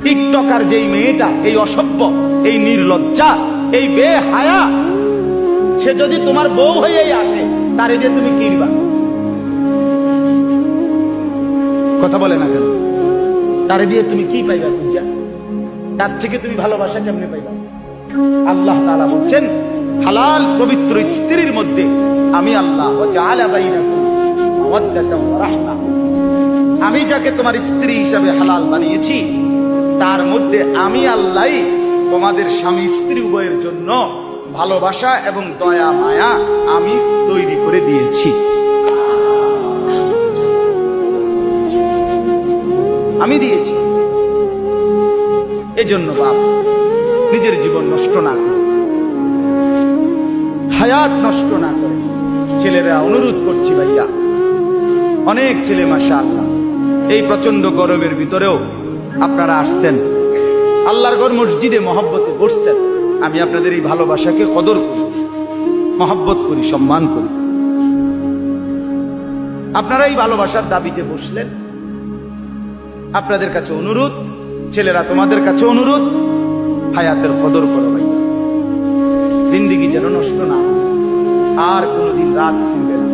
TikToker যেই মেয়েটা, এই অসভ্য, এই নির্লজ্জা, এই বেহায়া, সে যদি তোমার বউ হয়েই আসে, তারে দিয়ে তুমি কিনবা? কথা বলে না কেন? তারে দিয়ে তুমি কি পাইবা? পূজা, তার থেকে তুমি ভালোবাসা কেমনে পাইবা? আল্লাহ তাআলা বলছেন, হালাল পবিত্র স্ত্রীর মধ্যে আমি আল্লাহ ওয়াজআলা বাইনাকুম মাওয়াদ্দাতান ওয়া রাহমা, আমি যাকে তোমার স্ত্রী হিসাবে হালাল বানিয়েছি, তার মধ্যে আমি আল্লাহই তোমাদের স্বামী স্ত্রী উভয়ের জন্য ভালোবাসা এবং দয়া মায়া আমি তৈরি করে দিয়েছি। আমি দিয়েছি। এজন্য বাপ নিজের জীবন নষ্ট না করে, হায়াত নষ্ট না করে, ছেলেরা অনুরোধ করছি ভাইয়া, অনেক ছেলে মাশাআল্লাহ এই প্রচন্ড গরমের ভিতরেও আপনারা আসছেন, আল্লাহর ঘর মসজিদে মহব্বতে বসছেন। আমি আপনাদের এই ভালোবাসাকে কদর করি, মহব্বত করি, সম্মান করি। আপনারা এই ভালোবাসার দাবিতে বসলেন। আপনাদের কাছে অনুরোধ, ছেলেরা তোমাদের কাছে অনুরোধ, হায়াতের কদর করো ভাইয়া, জিন্দেগি যেন নষ্ট না, আর কোনোদিন রাত ফিরবে না।